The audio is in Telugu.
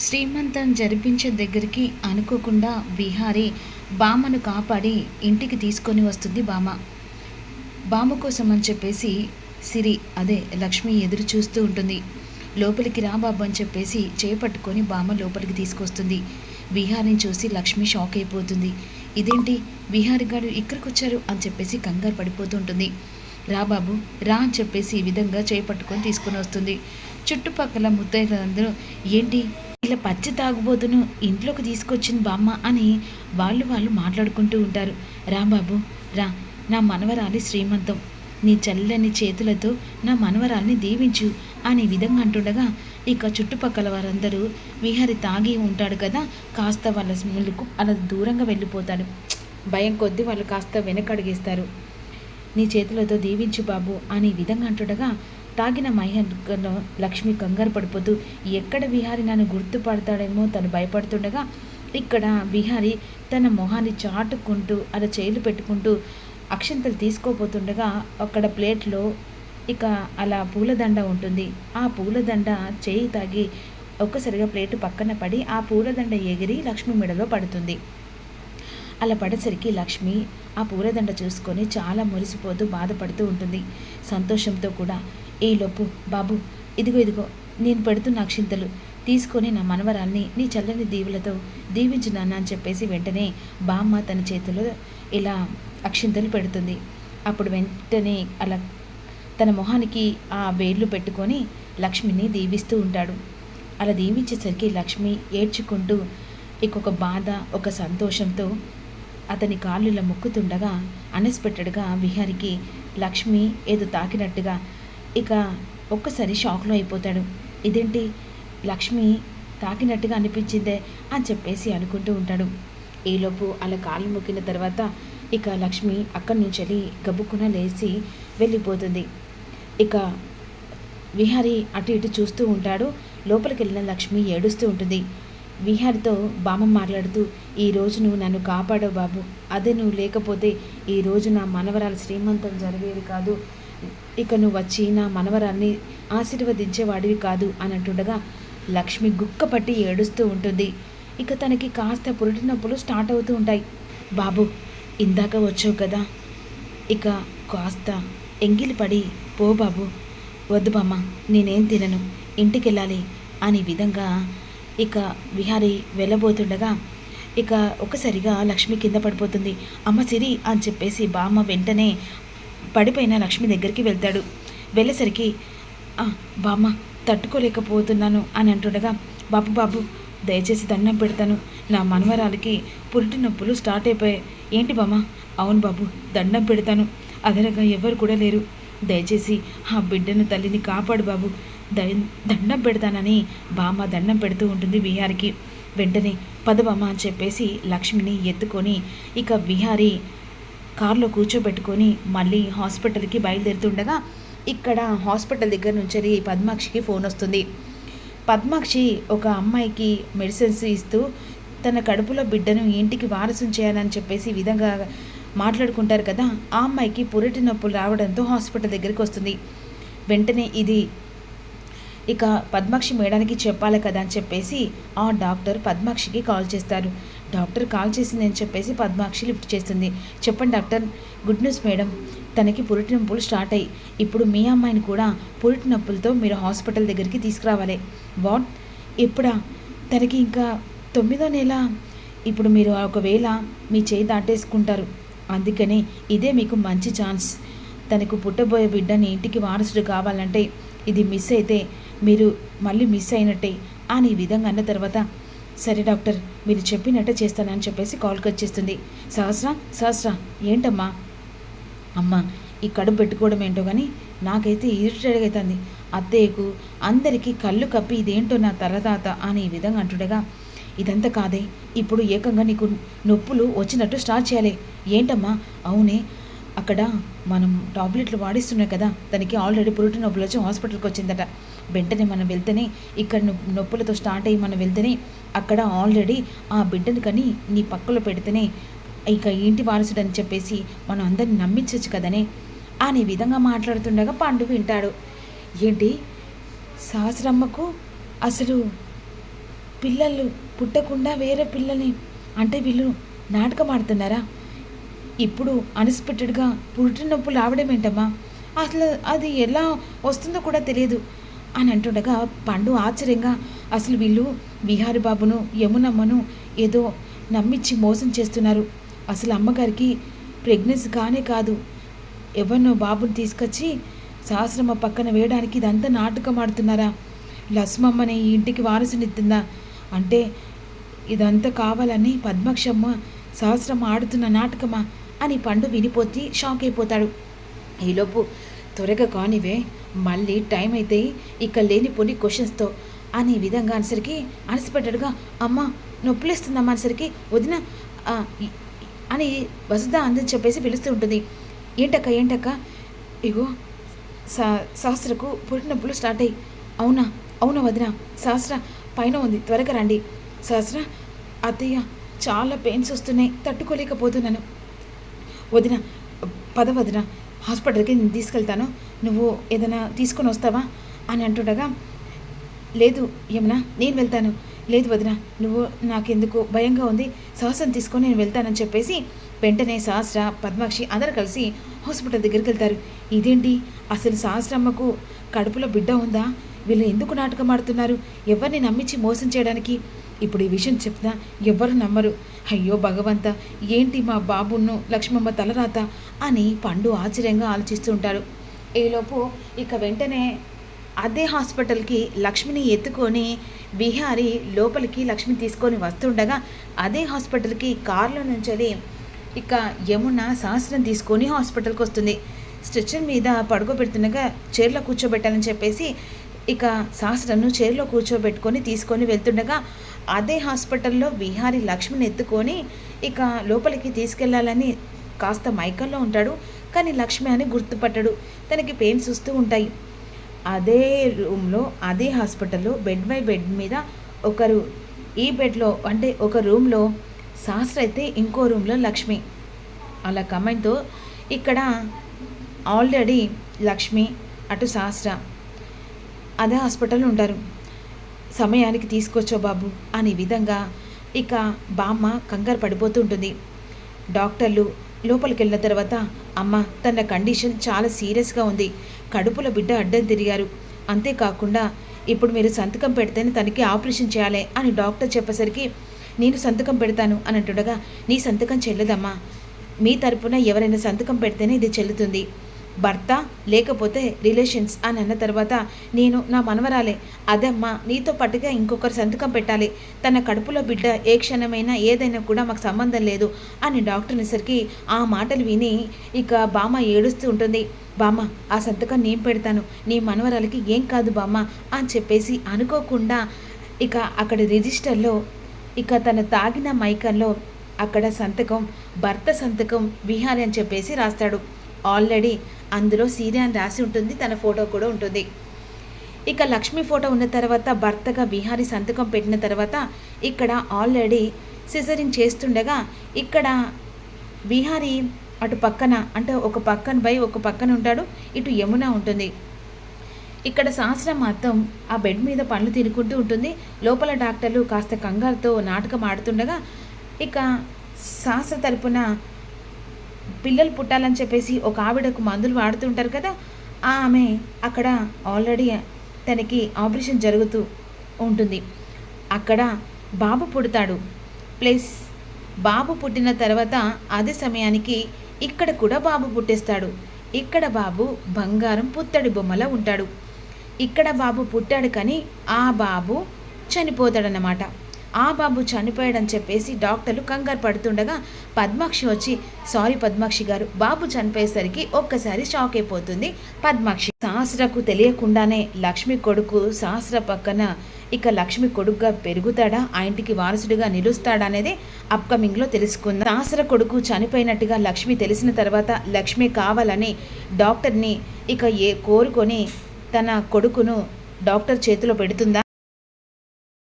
శ్రీమంతం జరిపించే దగ్గరికి అనుకోకుండా విహారి బామ్మను కాపాడి ఇంటికి తీసుకొని వస్తుంది బామ్మ. బామ్మ కోసం అని చెప్పేసి సిరి అదే లక్ష్మి ఎదురు చూస్తూ ఉంటుంది. లోపలికి రా బాబు అని చెప్పేసి చేపట్టుకొని బామ్మ లోపలికి తీసుకొస్తుంది. విహారిని చూసి లక్ష్మి షాక్ అయిపోతుంది. ఇదేంటి విహారి గారు ఇక్కడికి వచ్చారు అని చెప్పేసి కంగారు పడిపోతుంటుంది. రా బాబు రా అని చెప్పేసి ఈ విధంగా చేపట్టుకొని తీసుకొని వస్తుంది. చుట్టుపక్కల ముత్తైదులందరూ ఏంటి ఇలా పచ్చి తాగుబోతును ఇంట్లోకి తీసుకొచ్చింది బామ్మ అని వాళ్ళు మాట్లాడుకుంటూ ఉంటారు. రా బాబు రా, నా మనవరాలి శ్రీమంతం, నీ చల్లని చేతులతో నా మనవరాల్ని దీవించు అని విధంగా అంటుండగా ఇక చుట్టుపక్కల వారందరూ విహారి తాగి ఉంటాడు కదా, కాస్త వాళ్ళ ముందుకు అలా దూరంగా వెళ్ళిపోతాడు. భయం కొద్దీ వాళ్ళు కాస్త వెనకడిగేస్తారు. నీ చేతులతో దీవించు బాబు అని విధంగా అంటుండగా తాగిన మహేంద్రలో లక్ష్మి కంగారు పడిపోతూ ఎక్కడ విహారి నన్ను గుర్తుపడతాడేమో తను భయపడుతుండగా ఇక్కడ విహారి తన మొహాన్ని చాటుకుంటూ అలా చేతులు పెట్టుకుంటూ అక్షంతలు తీసుకోపోతుండగా అక్కడ ప్లేట్లో ఇక అలా పూలదండ ఉంటుంది. ఆ పూలదండ చేయి తాగి ఒక్కసారిగా ప్లేటు పక్కన పడి ఆ పూలదండ ఎగిరి లక్ష్మి మెడలో పడుతుంది. అలా పడేసరికి లక్ష్మి ఆ పూలదండ చూసుకొని చాలా మురిసిపోతూ బాధపడుతూ ఉంటుంది. సంతోషంతో కూడా ఈలోపు బాబు ఇదిగో నేను పెడుతున్న అక్షింతలు తీసుకొని నా మనవరాల్ని నీ చల్లని దీవులతో దీవించు నాన్న అని చెప్పేసి వెంటనే బామ్మ తన చేతిలో ఇలా అక్షింతలు పెడుతుంది. అప్పుడు వెంటనే అలా తన మొహానికి ఆ వేర్లు పెట్టుకొని లక్ష్మిని దీవిస్తూ ఉంటాడు. అలా దీవించేసరికి లక్ష్మి ఏడ్చుకుంటూ ఇంకొక బాధ ఒక సంతోషంతో అతని కాళ్ళు ఇలా మొక్కుతుండగా అన్ఎక్స్పెక్టెడ్గా విహారికి లక్ష్మి ఏదో తాకినట్టుగా ఇక ఒక్కసారి షాక్లో అయిపోతాడు. ఇదేంటి లక్ష్మి తాకినట్టుగా అనిపించిందే అని చెప్పేసి అనుకుంటూ ఉంటాడు. ఈలోపు అలా కాళ్ళు మొక్కిన తర్వాత ఇక లక్ష్మి అక్కడి నుంచి వెళ్ళి గబుక్కున లేచి వెళ్ళిపోతుంది. ఇక విహారి అటు ఇటు చూస్తూ ఉంటాడు. లోపలికి వెళ్ళిన లక్ష్మి ఏడుస్తూ ఉంటుంది. విహారితో బామ్మ మాట్లాడుతూ ఈరోజు నువ్వు నన్ను కాపాడవు బాబు, అదే నువ్వు లేకపోతే ఈరోజు నా మనవరాలు శ్రీమంతం జరిగేది కాదు, ఇక నువ్వు వచ్చి నా మనవరాల్ని ఆశీర్వదించేవాడివి కాదు అని అంటుండగా లక్ష్మి గుక్కపట్టి ఏడుస్తూ ఉంటుంది. ఇక తనకి కాస్త పురిటి నొప్పులు స్టార్ట్ అవుతూ ఉంటాయి. బాబు ఇందాక వచ్చావు కదా, ఇక కాస్త ఎంగిలి పడి పో బాబు, వద్దు బామ్మ నేనేం తినను, ఇంటికి వెళ్ళాలి అని విధంగా ఇక విహారి వెళ్ళబోతుండగా ఇక ఒక్కసారిగా లక్ష్మి కింద పడిపోతుంది. అమ్మ సిరి అని చెప్పేసి బామ్మ వెంటనే పడిపోయిన లక్ష్మి దగ్గరికి వెళ్తాడు. వెళ్ళేసరికి బామ్మ తట్టుకోలేకపోతున్నాను అని అంటుండగా బాబు దయచేసి దండం పెడతాను, నా మనవరాలకి పురిటి నొప్పులు స్టార్ట్ అయిపోయాయి. ఏంటి బామ్మ? అవును బాబు దండం పెడతాను, అదనగా ఎవరు కూడా లేరు, దయచేసి ఆ బిడ్డను తల్లిని కాపాడు బాబు, దండం పెడతానని బామ్మ దండం పెడుతూ ఉంటుంది విహారికి. వెంటనే పద బామ్మ అని చెప్పేసి లక్ష్మిని ఎత్తుకొని ఇక విహారి కారులో కూర్చోబెట్టుకొని మళ్ళీ హాస్పిటల్కి బయలుదేరుతుండగా ఇక్కడ హాస్పిటల్ దగ్గర నుంచి పద్మాక్షికి ఫోన్ వస్తుంది. పద్మాక్షి ఒక అమ్మాయికి మెడిసిన్స్ ఇస్తూ తన కడుపులో బిడ్డను ఇంటికి వారసం చేయాలని చెప్పేసి ఈ విధంగా మాట్లాడుకుంటారు కదా, ఆ అమ్మాయికి పురిటి నొప్పులు రావడంతో హాస్పిటల్ దగ్గరికి వస్తుంది. వెంటనే ఇది ఇక పద్మాక్షి మేడానికి చెప్పాలి కదా అని చెప్పేసి ఆ డాక్టర్ పద్మాక్షికి కాల్ చేస్తారు. డాక్టర్ కాల్ చేసిందని చెప్పేసి పద్మాక్షి లిఫ్ట్ చేస్తుంది. చెప్పండి డాక్టర్. గుడ్ న్యూస్ మేడం, తనకి పురిటి నొప్పులు స్టార్ట్ అయ్యి ఇప్పుడు మీ అమ్మాయిని కూడా పురిటి నొప్పులతో మీరు హాస్పిటల్ దగ్గరికి తీసుకురావాలి. వాట్? ఎప్పుడా? తనకి ఇంకా 9వ నెల. ఇప్పుడు మీరు ఒకవేళ మీ చేయి దాటేసుకుంటారు, అందుకని ఇదే మీకు మంచి ఛాన్స్. తనకు పుట్టబోయే బిడ్డని ఇంటికి వారసుడు కావాలంటే ఇది మిస్ అయితే మీరు మళ్ళీ మిస్ అయినట్టే అని ఈ విధంగా అన్న తర్వాత సరే డాక్టర్ మీరు చెప్పినట్టే చేస్తానని చెప్పేసి కాల్ కట్ చేస్తుంది. సహస్ర ఏంటమ్మా? అమ్మ ఈ కడుపు పెట్టుకోవడం ఏంటో కానీ నాకైతే ఇరిటేట్గా అవుతుంది. అత్తయ్యకు అందరికీ కళ్ళు కప్పి ఇదేంటో నా తలతాత అని ఈ విధంగా అంటుండగా ఇదంతా కాదే, ఇప్పుడు ఏకంగా నీకు నొప్పులు వచ్చినట్టు స్టార్ట్ చేయాలి. ఏంటమ్మా? అవునే, అక్కడ మనం టాబ్లెట్లు వాడిస్తున్నాం కదా, తనకి ఆల్రెడీ పురిటి నొప్పులు వచ్చి హాస్పిటల్కి వచ్చిందట. వెంటనే మనం వెళ్తేనే ఇక్కడ నొప్పులతో స్టార్ట్ అయ్యి మనం వెళ్తేనే అక్కడ ఆల్రెడీ ఆ బిడ్డను కని నీ పక్కలో పెడితేనే ఇక ఇంటి వారసుడు అని చెప్పేసి మనం అందరిని నమ్మించవచ్చు కదనే అని విధంగా మాట్లాడుతుండగా పండు వింటాడు. ఏంటి సహస్రమ్మకు అసలు పిల్లలు పుట్టకుండా వేరే పిల్లని అంటే వీళ్ళు నాటకం ఆడుతున్నారా? ఇప్పుడు అన్‌ఎక్స్‌పెక్టెడ్‌గా పురిటి నొప్పులు రావడమేంటమ్మా? అసలు అది ఎలా వస్తుందో కూడా తెలియదు అని అంటుండగా పండు ఆశ్చర్యంగా అసలు వీళ్ళు విహారి బాబును, యమునమ్మను ఏదో నమ్మిచ్చి మోసం చేస్తున్నారు. అసలు అమ్మగారికి ప్రెగ్నెన్సీ కానే కాదు. ఎవరినో బాబుని తీసుకొచ్చి సహస్రమ్మ పక్కన వేయడానికి ఇదంతా నాటకం ఆడుతున్నారా? లక్ష్మమ్మని ఈ ఇంటికి వారసునిస్తుందా? అంటే ఇదంతా కావాలని పద్మాక్షమ్మ సహస్రమ్మ ఆడుతున్న నాటకమా అని పండు వినిపోతే షాక్ అయిపోతాడు. ఈలోపు త్వరగా కానివే, మళ్ళీ టైం అయితే ఇక లేనిపోని క్వశ్చన్స్తో అనే విధంగా అనేసరికి అలసిపెట్టాడుగా అమ్మ నొప్పులేస్తుందమ్మా అనేసరికి వదిన అని వసుధ అందని చెప్పేసి పిలుస్తూ ఉంటుంది. ఏంటక్క ఇగో సహస్రకు పురిటి నొప్పులు స్టార్ట్ అయ్యి. అవునా వదిన, సహస్ర పైన ఉంది, త్వరగా రండి. సహస్ర అత్తయ్య చాలా పెయిన్స్ వస్తున్నాయి, తట్టుకోలేకపోతున్నాను. వదిన పద వదిన, హాస్పిటల్కి నేను తీసుకెళ్తాను, నువ్వు ఏదైనా తీసుకొని వస్తావా అని అంటుండగా లేదు యమునా నేను వెళ్తాను. లేదు వదిన, నువ్వు నాకెందుకు భయంగా ఉంది, సహస్రం తీసుకొని నేను వెళ్తానని చెప్పేసి వెంటనే సహస్ర, పద్మాక్షి అందరూ కలిసి హాస్పిటల్ దగ్గరికి వెళ్తారు. ఇదేంటి అసలు సహస్రమ్మకు కడుపులో బిడ్డ ఉందా? వీళ్ళు ఎందుకు నాటకం ఆడుతున్నారు? ఎవరిని నమ్మించి మోసం చేయడానికి? ఇప్పుడు ఈ విషయం చెప్తా ఎవ్వరు నమ్మరు. అయ్యో భగవంత, ఏంటి మా బాబును లక్ష్మమ్మ తలరాత అని పండు ఆశ్చర్యంగా ఆలోచిస్తూ ఉంటారు. ఈలోపు ఇక వెంటనే అదే హాస్పిటల్కి లక్ష్మిని ఎత్తుకొని విహారి లోపలికి లక్ష్మిని తీసుకొని వస్తుండగా అదే హాస్పిటల్కి కారులో నుంచి ఇక యమున సహస్రం తీసుకొని హాస్పిటల్కి వస్తుంది. స్ట్రెచ్చర్ మీద పడుకోబెడుతుండగా చైర్లో కూర్చోబెట్టాలని చెప్పేసి ఇక సహస్రను చైర్లో కూర్చోబెట్టుకొని తీసుకొని వెళ్తుండగా అదే హాస్పిటల్లో విహారి లక్ష్మిని ఎత్తుకొని ఇక లోపలికి తీసుకెళ్లాలని కాస్త మైకంలో ఉంటాడు. కానీ లక్ష్మి అని గుర్తుపట్టడు, తనకి పెయిన్స్ వస్తూ ఉంటాయి. అదే రూమ్లో అదే హాస్పిటల్లో బెడ్ బై బెడ్ మీద ఒకరు, ఈ బెడ్లో అంటే ఒక రూమ్లో సహస్ర అయితే ఇంకో రూమ్లో లక్ష్మి. అలా కమెంట్తో ఇక్కడ ఆల్రెడీ లక్ష్మి అటు సహస్ర అదే హాస్పిటల్లో ఉంటారు. సమయానికి తీసుకొచ్చో బాబు అనే విధంగా ఇక బామ్మ కంగారు పడిపోతూ ఉంటుంది. డాక్టర్లు లోపలికి వెళ్ళిన తర్వాత అమ్మ తన కండిషన్ చాలా సీరియస్గా ఉంది, కడుపులో బిడ్డ అడ్డం తిరిగారు, అంతేకాకుండా ఇప్పుడు మీరు సంతకం పెడితేనే తనకి ఆపరేషన్ చేయాలి అని డాక్టర్ చెప్పేసరికి నేను సంతకం పెడతాను అని అంటుండగా నీ సంతకం చెల్లదమ్మా, మీ తరపున ఎవరైనా సంతకం పెడితేనే ఇది చెల్లుతుంది, భర్త లేకపోతే రిలేషన్స్ అని అన్న తర్వాత నేను నా మనవరాలే, అదమ్మా నీతో పాటుగా ఇంకొకరు సంతకం పెట్టాలి, తన కడుపులో బిడ్డ ఏ క్షణమైనా ఏదైనా కూడా మాకు సంబంధం లేదు అని డాక్టర్ అనేసరికి ఆ మాటలు విని ఇక బామ్మ ఏడుస్తూ ఉంటుంది. బామ్మ ఆ సంతకం నేను పెడతాను, నీ మనవరాలకి ఏం కాదు బామ్మ అని చెప్పేసి అనుకోకుండా ఇక అక్కడ రిజిస్టర్లో ఇక తను తాగిన మైకంలో అక్కడ సంతకం భర్త సంతకం విహారి అని చెప్పేసి రాస్తాడు. ఆల్రెడీ అందులో సీరియా అని రాసి ఉంటుంది, తన ఫోటో కూడా ఉంటుంది. ఇక లక్ష్మి ఫోటో ఉన్న తర్వాత భర్తగా విహారి సంతకం పెట్టిన తర్వాత ఇక్కడ ఆల్రెడీ సిజరింగ్ చేస్తుండగా ఇక్కడ విహారి అటు పక్కన అంటే ఒక పక్కన బై ఒక పక్కన ఉంటాడు, ఇటు యమున ఉంటుంది. ఇక్కడ సహస్ర మాత్రం ఆ బెడ్ మీద పండ్లు తినుకుంటూ ఉంటుంది. లోపల డాక్టర్లు కాస్త కంగారుతో నాటకం ఆడుతుండగా ఇక సహస్ర తరపున పిల్లలు పుట్టాలని చెప్పేసి ఒక ఆవిడకు మందులు వాడుతుంటారు కదా, ఆమె అక్కడ ఆల్రెడీ తనకి ఆపరేషన్ జరుగుతూ ఉంటుంది. అక్కడ బాబు పుడతాడు. ప్లస్ బాబు పుట్టిన తర్వాత అదే సమయానికి ఇక్కడ కూడా బాబు పుట్టేస్తాడు. ఇక్కడ బాబు బంగారం పుత్తడి బొమ్మలా ఉంటాడు. ఇక్కడ బాబు పుట్టాడు కానీ ఆ బాబు చనిపోతాడన్నమాట. ఆ బాబు చనిపోయాడని చెప్పేసి డాక్టర్లు కంగారు పడుతుండగా పద్మాక్షి వచ్చి సారీ పద్మాక్షి గారు, బాబు చనిపోయేసరికి ఒక్కసారి షాక్ అయిపోతుంది పద్మాక్షి. సహస్రకు తెలియకుండానే లక్ష్మి కొడుకు సహస్ర పక్కన ఇక లక్ష్మి కొడుకుగా పెరుగుతాడా, ఆ ఇంటికి వారసుడిగా నిలుస్తాడా అనేది అప్కమింగ్లో తెలుసుకుందాం. సహస్ర కొడుకు చనిపోయినట్టుగా లక్ష్మి తెలిసిన తర్వాత లక్ష్మి కావాలని డాక్టర్ని ఇక కోరుకొని తన కొడుకును డాక్టర్ చేతిలో పెడుతుందా?